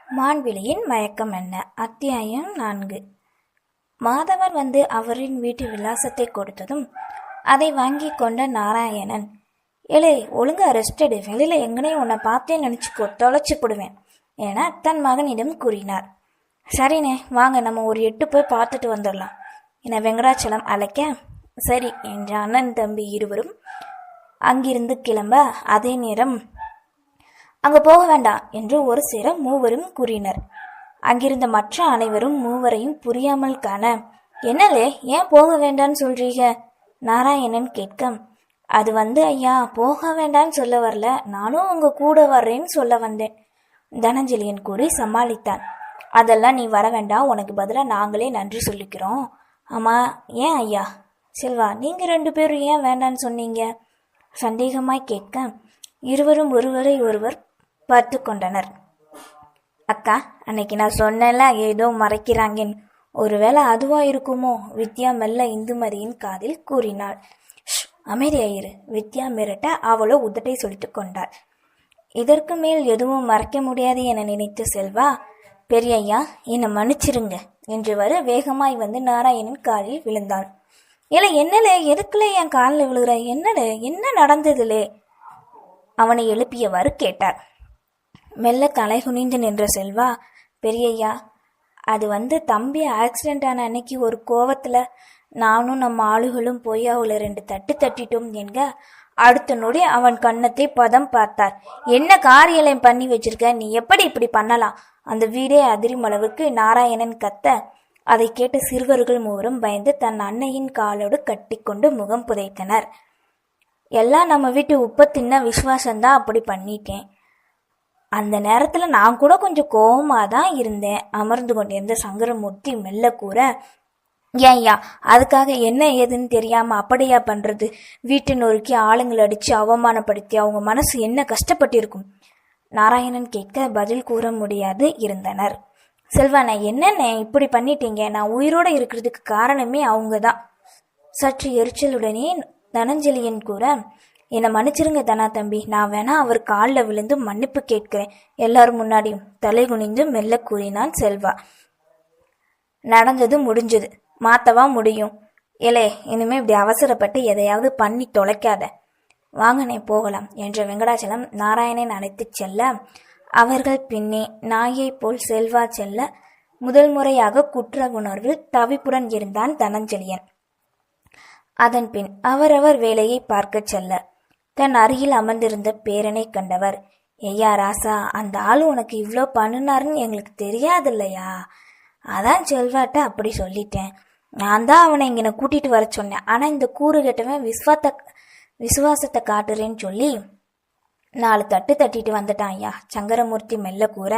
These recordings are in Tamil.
மான்விழியின் மயக்கம் என்ன? அத்தியாயம் 4. மாதவர் வந்து அவரின் வீட்டு விலாசத்தை கொடுத்ததும் அதை வாங்கி கொண்ட நாராயணன், "ஏலே, ஒழுங்கா ரெஸ்டடு, வெளியில எங்கனே உன்னை பார்த்தேன்னு நினச்சிக்கோ, தொலைச்சி போடுவேன்" என தன் மகனிடம் கூறினார். "சரிண்ணே, வாங்க, நம்ம ஒரு 8 போய் பார்த்துட்டு வந்துடலாம்" என வெங்கடாச்சலம் அழைக்க, "சரி" என்ற அண்ணன் தம்பி இருவரும் அங்கிருந்து கிளம்ப, அதே நேரம் அங்கு போக வேண்டாம் என்று ஒரு சேர மூவரும் கூறினர். அங்கிருந்த மற்ற அனைவரும் மூவரையும் புரியாமல் காண, "என்னலே, ஏன் போக வேண்டான்னு சொல்றீங்க?" நாராயணன் கேட்க, "அது வந்து ஐயா, போக வேண்டான்னு சொல்ல வரல, நானும் உங்க கூட வர்றேன்னு சொல்ல வந்தேன்" தனஞ்சலியன் கூறி சமாளித்தான். "அதெல்லாம் நீ வர வேண்டாம், உனக்கு பதிலாக நாங்களே நன்றி சொல்லிக்கிறோம்." "ஆமா, ஏன் ஐயா?" "செல்வா, நீங்க 2 பேரும் ஏன் வேண்டான்னு சொன்னீங்க?" சந்தேகமாய் கேட்க, இருவரும் ஒருவரை ஒருவர் பார்த்து கொண்டனர். "அக்கா, அன்னைக்கு நான் சொன்னேன்ல, ஏதோ மறைக்கிறாங்கன்னு, ஒருவேளை அதுவா இருக்குமோ?" வித்யா மெல்ல இந்துமதியின் காதில் கூறினாள். "அமைதியாயிரு" வித்யா மிரட்ட, அவளோ உதட்டை சொல்லிட்டு கொண்டாள். இதற்கு மேல் எதுவும் மறைக்க முடியாது என நினைத்த செல்வா, "பெரியய்யா, என்னை மன்னிச்சிருங்க" என்றவாறு வேகமாய் வந்து நாராயணன் காலில் விழுந்தான். "இல்லை, என்னலே, எதுக்குலே என் காலில் விழுகிற? என்னலே, என்ன நடந்ததுலே?" அவனை எழுப்பியவாறு கேட்டார். மெல்ல தலை குனிந்து நின்ற செல்வா, "பெரியய்யா, அது வந்து தம்பி ஆக்சிடென்ட் ஆன அன்னைக்கு ஒரு கோவத்தில் நானும் நம்ம ஆளுகளும் போய் அவளை 2 தட்டு தட்டிட்டோம்" என்க, அடுத்த நொடி அவன் கன்னத்தை பதம் பார்த்தார். "என்ன காரியலம் பண்ணி வச்சிருக்க? நீ எப்படி இப்படி பண்ணலாம்?" அந்த வீடே அதிரும் அளவுக்கு நாராயணன் கத்த, அதை கேட்ட சிறுவர்கள் மூவரும் பயந்து தன் அன்னையின் காலோடு கட்டி கொண்டு முகம் புதைத்தனர். "எல்லாம் நம்ம வீட்டு உப்பை தின்ன விசுவாசந்தான் அப்படி பண்ணிட்டேன். அந்த நேரத்தில் நான் கூட கொஞ்சம் கோபமாக தான் இருந்தேன்" அமர்ந்து கொண்டிருந்த சங்கரமூர்த்தி மெல்ல கூற, "ஏய்யா, அதுக்காக என்ன ஏதுன்னு தெரியாமல் அப்படியா பண்ணுறது? வீட்டை நொறுக்கி ஆளுங்களை அடித்து அவமானப்படுத்தி அவங்க மனசு என்ன கஷ்டப்பட்டிருக்கும்?" நாராயணன் கேட்க பதில் கூற முடியாது இருந்தனர். "செல்வாண்ணே, என்னண்ணே இப்படி பண்ணிட்டீங்க? நான் உயிரோடு இருக்கிறதுக்கு காரணமே அவங்க தான்" சற்று எரிச்சலுடனே தனஞ்சலியன் கூற, "என்னை மன்னிச்சிருங்க தனா தம்பி, நான் வேணா அவர் காலில் விழுந்து மன்னிப்பு கேட்கிறேன் எல்லாரும் முன்னாடியும்" தலை குனிந்து மெல்ல கூறினான் செல்வா. "நடந்தது முடிஞ்சது, மாத்தவா முடியும்? ஏலே, இனிமே இப்படி அவசரப்பட்டு எதையாவது பண்ணி தொலைக்காத. வாங்கனே, போகலாம்" என்ற வெங்கடாச்சலம் நாராயணன் அழைத்து செல்ல, அவர்கள் பின்னே நாயை போல் செல்வா செல்ல, முதல் முறையாக குற்ற உணர்வில் தவிப்புடன் இருந்தான் தனஞ்சலியன். அதன் பின் அவரவர் வேலையை பார்க்க செல்ல, தன் அருகில் அமர்ந்திருந்த பேரனை கண்டவர், "ஐயா ராசா, அந்த ஆள் உனக்கு இவ்வளோ பண்ணுனாருன்னு எங்களுக்கு தெரியாது இல்லையா? அதான் செல்வாட்ட அப்படி சொல்லிட்டேன். நான் தான் அவனை இங்கே கூட்டிட்டு வர சொன்னேன். ஆனால் இந்த கூறு கெட்டவன் விசுவாசத்தை காட்டுறேன்னு சொல்லி 4 தட்டு தட்டிட்டு வந்துட்டான் ஐயா" சங்கரமூர்த்தி மெல்ல கூற,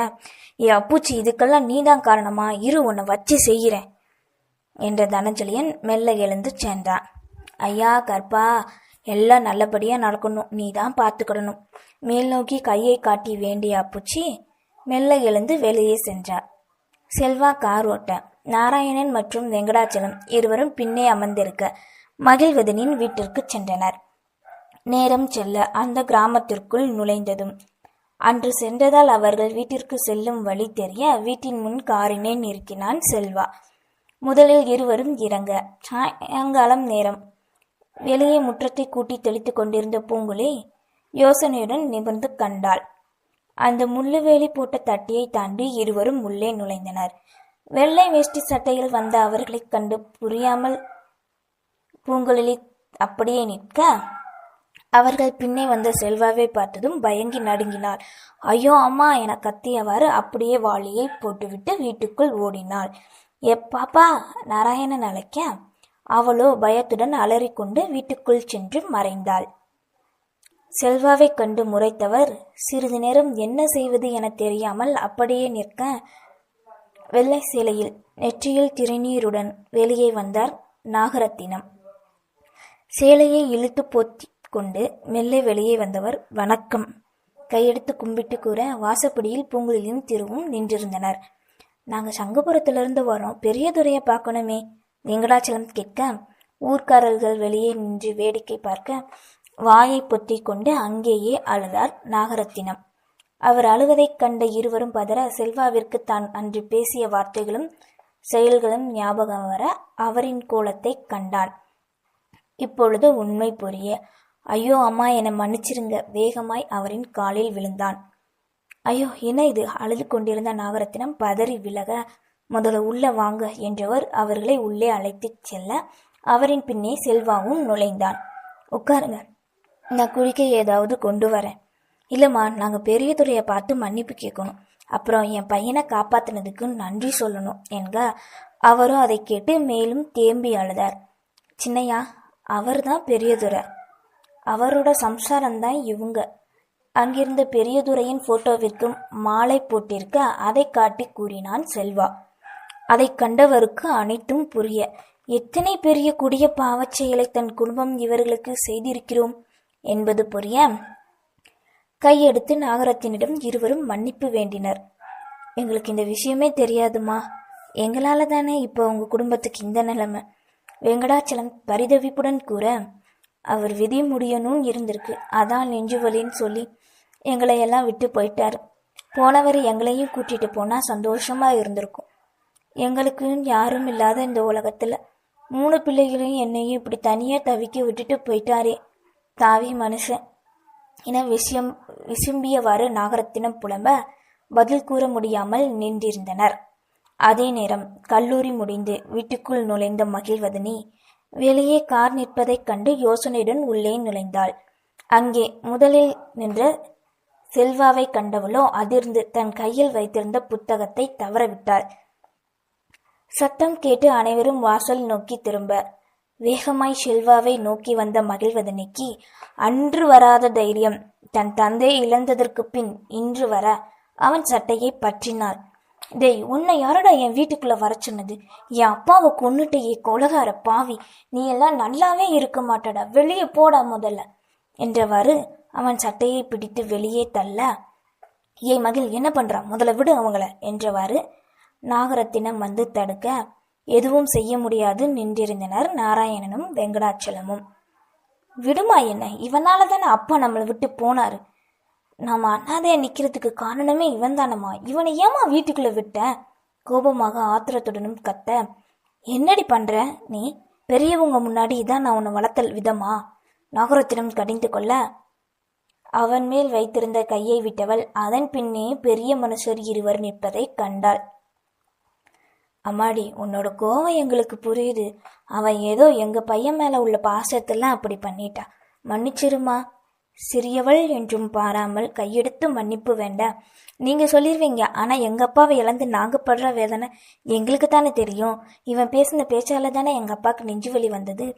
"ஏ அப்புச்சி, இதுக்கெல்லாம் நீதான் காரணமா? இரு, உன்னை வச்சு செய்கிறேன்" என்ற தனஞ்சலியன் மெல்ல எழுந்து சென்றான். "ஐயா கற்பா, எல்லாம் நல்லபடியாக நடக்கணும், நீ தான் பார்த்துக்கிடணும்" மேல் நோக்கி கையை காட்டி வேண்டிய அப்புச்சி மெல்ல எழுந்து வெளியே சென்றார். செல்வா கார் ஓட்ட, நாராயணன் மற்றும் வெங்கடாச்சலம் இருவரும் பின்னே அமர்ந்திருக்க, மகிழ்வதனின் வீட்டிற்கு சென்றனர். நேரம் செல்ல அந்த கிராமத்திற்குள் நுழைந்ததும், அன்று சென்றதால் அவர்கள் வீட்டிற்கு செல்லும் வழி தெரிய வீட்டின் முன் காரினை நிறுத்தினான் செல்வா. முதலில் இருவரும் இறங்க, சாயங்காலம் நேரம். வெளியே முற்றத்தை கூட்டி தெளித்து கொண்டிருந்த பூங்குழி யோசனையுடன் நிமிர்ந்து கண்டாள். அந்த முள்ளுவேலி போட்ட தட்டியை தாண்டி இருவரும் உள்ளே நுழைந்தனர். வெள்ளை வேஷ்டி சட்டையில் வந்த அவர்களைக் கண்டு புரியாமல் பூங்குழலி அப்படியே நிற்க, அவர்கள் பின்னே வந்த செல்வாவை பார்த்ததும் பயங்கி நடுங்கினாள். "ஐயோ அம்மா" என கத்தியவாறு அப்படியே வாளியை போட்டுவிட்டு வீட்டுக்குள் ஓடினாள். "பாப்பா" நாராயணன் அழைக்க, அவளோ பயத்துடன் அலறிக்கொண்டு வீட்டுக்குள் சென்று மறைந்தாள். செல்வாவை கண்டு முறைத்தவர் சிறிது நேரம் என்ன செய்வது என தெரியாமல் அப்படியே நிற்க, வெள்ளை சேலையில் நெற்றியில் திருநீருடன் வெளியே வந்தார் நாகரத்தினம். சேலையை இழுத்து போத்தி கொண்டு மெல்ல வெளியே வந்தவர், "வணக்கம்" கையெடுத்து கும்பிட்டு கூற, வாசப்படியில் பூங்குழலியும் திருவும் நின்றிருந்தனர். "நாங்கள் சங்கபுரத்திலிருந்து வரோம், பெரியதுரையை பார்க்கணுமே" வெங்கடாச்சலம் கேட்க, ஊர்க்காரர்கள் வெளியே நின்று வேடிக்கை பார்க்க, வாயை பொத்தி கொண்டு அங்கேயே அழுதார் நாகரத்தினம். அவர் அழுவதைக் கண்ட இருவரும் பதற செல்வாவிற்கு தான் அன்று பேசிய வார்த்தைகளும் செயல்களும் ஞாபகம் வர அவரின் கோலத்தை கண்டான். இப்பொழுது உண்மை புரிய, ஐயோ அம்மா, என்னை மன்னிச்சிருங்க. வேகமாய் அவரின் காலில் விழுந்தான். ஐயோ, என்ன இது? அழுது கொண்டிருந்த நாகரத்தினம் பதறி விலக, முதல்ல உள்ள வாங்க என்றவர் அவர்களை உள்ளே அழைத்துச் செல்ல அவரின் பின்னே செல்வாவும் நுழைந்தான். உட்காருங்க, நான் குளிக்க ஏதாவது கொண்டு வரேன். இல்லைம்மா, நாங்கள் பெரிய துறையை பார்த்து மன்னிப்பு கேட்கணும், அப்புறம் என் பையனை காப்பாத்தினதுக்கு நன்றி சொல்லணும் என்க அவரும் அதை கேட்டு மேலும் தேம்பி அழுதார். சின்னையா, அவர் தான் பெரியதுரை, அவரோட சம்சாரம்தான் இவங்க. அங்கிருந்த பெரியதுரையின் போட்டோவிற்கு மாலை போட்டிருக்க அதை காட்டி கூறினான் செல்வா. அதை கண்டவருக்கு அனைத்தும் புரிய, எத்தனை பெரிய கொடிய பாவச் செயலை தன் குடும்பம் இவர்களுக்கு செய்திருக்கிறோம் என்பது புரிய கையெடுத்து நாகரத்தினிடம் இருவரும் மன்னிப்பு வேண்டினர். எங்களுக்கு இந்த விஷயமே தெரியாதுமா, எங்களால தானே இப்போ உங்க குடும்பத்துக்கு இந்த நிலைமை. வெங்கடாச்சலம் பரிதவிப்புடன் கூற, அவர் விதி முடியணும் இருந்திருக்கு, அதான் நெஞ்சுவலின்னு சொல்லி எங்களை எல்லாம் விட்டு போயிட்டாரு. போனவர் எங்களையும் கூட்டிட்டு போனா சந்தோஷமா இருந்திருக்கும். எங்களுக்கு யாரும் இல்லாத இந்த உலகத்துல 3 பிள்ளைகளையும் என்னையும் இப்படி தனியா தவிக்க விட்டுட்டு போயிட்டாரே தாவி மனுஷன் என விசும்பியவாறு நாகரத்தினம் புலம்ப பதில் கூற முடியாமல் நின்றிருந்தனர். அதே நேரம் கல்லூரி முடிந்து வீட்டுக்குள் நுழைந்த மகிழ்வதனி வெளியே கார் நிற்பதைக் கண்டு யோசனையுடன் உள்ளே நுழைந்தாள். அங்கே முதலில் நின்ற செல்வாவை கண்டவளோ அதிர்ந்து தன் கையில் வைத்திருந்த புத்தகத்தை தவறவிட்டாள். சத்தம் கேட்டு அனைவரும் வாசல் நோக்கி திரும்ப, வேகமாய் செல்வாவை நோக்கி வந்த மகிழ்வதனிக்கு அன்று வராத தைரியம். தன் தந்தை இழந்ததற்கு பின் இன்று வர அவன் சட்டையை பற்றினாள். டேய், உன்னை யாரோட என் வீட்டுக்குள்ள வர சொன்னது? என் அப்பாவை கொன்னுட்டையே கொலகார பாவி, நீ எல்லாம் நல்லாவே இருக்க மாட்டடா, வெளியே போடா முதல்ல என்றவாறு அவன் சட்டையை பிடித்து வெளியே தள்ள, ஏய் மகிழ், என்ன பண்றான், முதல்ல விடு அவங்கள என்றவாறு நாகரத்தினம் வந்து தடுக்க எதுவும் செய்ய முடியாது நின்றிருந்தனர் நாராயணனும் வெங்கடாச்சலமும். விடுமா என்ன, இவனால தானே அப்பா நம்மளை விட்டு போனாரு. நாம அண்ணாதையா நிக்கிறதுக்கு காரணமே இவன் தானம்மா, இவனை ஏமா வீட்டுக்குள்ள விட்ட? கோபமாக ஆத்திரத்துடனும் கத்த, என்னடி பண்ற நீ? பெரியவங்க முன்னாடி இதான் நான் உன்னை வளர்த்தல் விதமா? நாகரத்தினம் கடிந்து கொள்ள அவன் மேல் வைத்திருந்த கையை விட்டவள் அதன் பின்னே பெரிய மனுஷர் இருவர் நிற்பதை கண்டாள். அம்மாடி, உன்னோட கோவம் எங்களுக்கு புரியுது. அவன் ஏதோ எங்க பையன் மேல உள்ள பாசத்தெல்லாம் அப்படி பண்ணிட்டா, மன்னிச்சிருமா. சிறியவள் என்றும் பாராமல் கையெடுத்து மன்னிப்பு வேண்டாம். நீங்க சொல்லிருவீங்க, ஆனா எங்க அப்பாவை இழந்து நாங்க படுற வேதனை எங்களுக்கு தானே தெரியும். இவன் பேசின பேச்சால தானே எங்க அப்பாவுக்கு நெஞ்சுவலி வந்தது.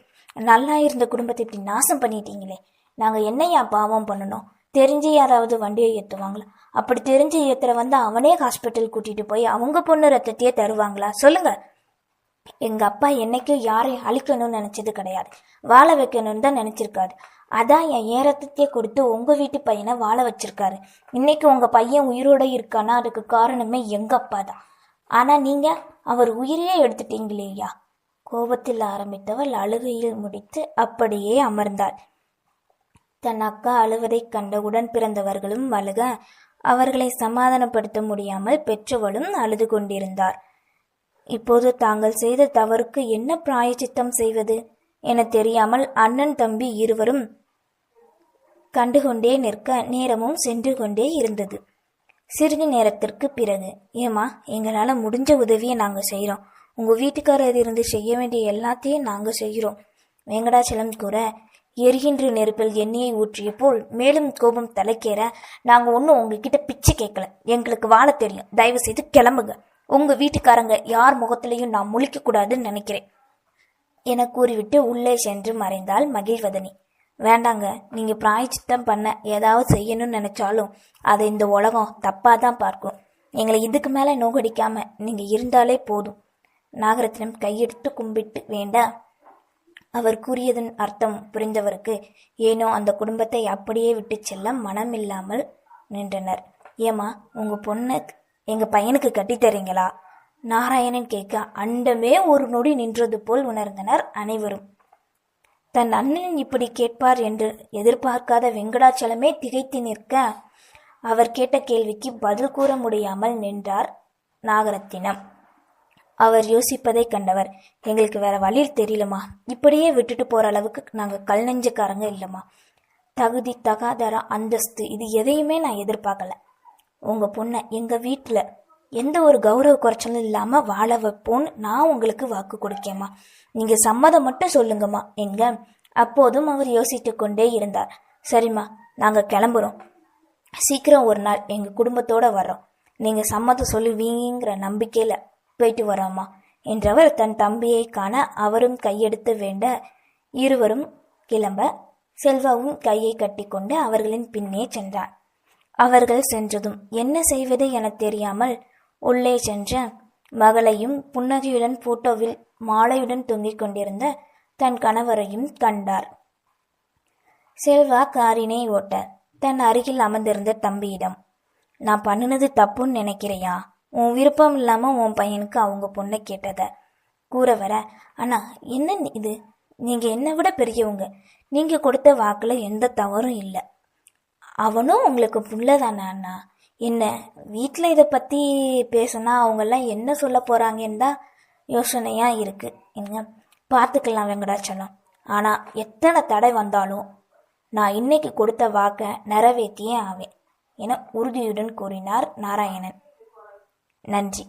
நல்லா இருந்த குடும்பத்தை இப்படி நாசம் பண்ணிட்டீங்களே. நாங்க என்னையா பாவம் பண்ணணும்? தெரிஞ்சு யாராவது வண்டியை ஏற்றுவாங்களா? அப்படி தெரிஞ்சு ஏத்துற வந்து அவனே ஹாஸ்பிட்டல் கூட்டிட்டு போய் அவங்க பொண்ணு ரத்தத்தையே தருவாங்களா? சொல்லுங்க. எங்க அப்பா என்னைக்கும் யாரையும் அழிக்கணும்னு நினைச்சது கிடையாது, வாழ வைக்கணும்னு தான் நினைச்சிருக்காரு. அதான் என் ரத்தத்தையே கொடுத்து உங்க வீட்டு பையனை வாழ வச்சிருக்காரு. இன்னைக்கு உங்க பையன் உயிரோட இருக்கானா அதுக்கு காரணமே எங்க அப்பா தான். ஆனா நீங்க அவர் உயிரையே எடுத்துட்டீங்களேயா. கோபத்தில் ஆரம்பித்தவள் அழுகையில் முடித்து அப்படியே அமர்ந்தாள். தன் அக்கா அழுவதைக் கண்ட உடன் பிறந்தவர்களும் அழுக அவர்களை சமாதானப்படுத்த முடியாமல் பெற்றவளும் அழுது கொண்டிருந்தார். இப்போது தாங்கள் செய்த தவறுக்கு என்ன பிராயச்சித்தம் செய்வது என தெரியாமல் அண்ணன் தம்பி இருவரும் கண்டுகொண்டே நிற்க நேரமும் சென்று கொண்டே இருந்தது. சிறிது நேரத்திற்கு பிறகு, ஏமா, எங்களால முடிஞ்ச உதவியை நாங்க செய்யறோம், உங்க வீட்டுக்காரர் இருந்து செய்ய வேண்டிய எல்லாத்தையும் நாங்க செய்கிறோம். வெங்கடாச்சலம் கூற, எரிகின்ற நெருப்பில் எண்ணெயை ஊற்றிய போல் மேலும் கோபம் தலைக்கேற, நாங்க ஒன்னும் உங்ககிட்ட பிச்சை கேட்கல, எங்களுக்கு வாழ தெரியும், தயவு செய்து கிளம்புங்க. உங்க வீட்டுக்காரங்க யார் முகத்திலையும் நான் முழிக்க கூடாதுன்னு நினைக்கிறேன் என கூறிவிட்டு உள்ளே சென்று மறைந்தாள் மகிழ்வதனி. வேண்டாங்க, நீங்க பிராயச்சித்தம் பண்ண ஏதாவது செய்யணும்னு நினைச்சாலும் அதை இந்த உலகம் தப்பாதான் பார்க்கும். எங்களை இதுக்கு மேல நோகடிக்காம நீங்க இருந்தாலே போதும். நாகரத்தினம் கையெடுத்து கும்பிட்டு வேண்ட அவர் கூறியதன் அர்த்தம் புரிந்தவருக்கு ஏனோ அந்த குடும்பத்தை அப்படியே விட்டு செல்ல மனம் இல்லாமல் நின்றனர். ஏமா, உங்க பொண்ணு எங்க பையனுக்கு கட்டித்தரீங்களா? நாராயணன் கேட்க அண்டமே ஒரு நொடி நின்றது போல் உணர்ந்தனர் அனைவரும். தன் அண்ணன் இப்படி கேட்பார் என்று எதிர்பார்க்காத வெங்கடாச்சலமே திகைத்து நிற்க அவர் கேட்ட கேள்விக்கு பதில் கூற முடியாமல் நின்றார் நாகரத்தினம். அவர் யோசிப்பதை கண்டவர், எங்களுக்கு வேற வழி தெரியலம்மா. இப்படியே விட்டுட்டு போற அளவுக்கு நாங்கள் கல் நெஞ்சுக்காரங்க இல்லைம்மா. தகுதி, தகாதாரம், அந்தஸ்து இது எதையுமே நான் எதிர்பார்க்கல. உங்க பொண்ணை எங்க வீட்டில் எந்த ஒரு கௌரவ குறைச்சலும் இல்லாம வாழ வைப்போன்னு நான் உங்களுக்கு வாக்கு கொடுக்கேம்மா. நீங்க சம்மதம் மட்டும் சொல்லுங்கம்மா எங்க. அப்போதும் அவர் யோசித்து கொண்டே இருந்தார். சரிம்மா, நாங்க கிளம்புறோம். சீக்கிரம் ஒரு நாள் எங்க குடும்பத்தோட வர்றோம். நீங்க சம்மதம் சொல்லுவீங்கிற நம்பிக்கையில போயிட்டு வரோம்மா என்றவர் தன் தம்பியை காண அவரும் கையெடுத்து வேண்ட இருவரும் கிளம்ப செல்வாவும் கையை கட்டிக்கொண்டு அவர்களின் பின்னே சென்றார். அவர்கள் சென்றதும் என்ன செய்வது என தெரியாமல் உள்ளே சென்ற மகளையும் புன்னகையுடன் போட்டோவில் மாலையுடன் தொங்கிக் கொண்டிருந்த தன் கணவரையும் கண்டார். செல்வா காரினை ஓட்ட தன் அருகில் அமர்ந்திருந்த தம்பியிடம், நான் பண்ணினது தப்புன்னு நினைக்கிறையா? உன் விருப்பம் இல்லாம உன் பையனுக்கு அவங்க பொண்ணை கேட்டத கூற வர, அண்ணா என்ன இது, நீங்க என்னை விட பெரியவங்க. நீங்க கொடுத்த வாக்குல எந்த தவறும் இல்லை. அவனும் உங்களுக்கு புள்ளதானே அண்ணா. என்ன வீட்டில் இதை பற்றி பேசினா அவங்கெல்லாம் என்ன சொல்ல போகிறாங்கன்னு தான் யோசனையாக இருக்குது. என்ன பார்த்துக்கலாம் வெங்கடாச்சலம். ஆனால் எத்தனை தடை வந்தாலும் நான் இன்னைக்கு கொடுத்த வாக்கை நிறைவேற்றியே ஆவேன் என உறுதியுடன் கூறினார் நாராயணன். நன்றி.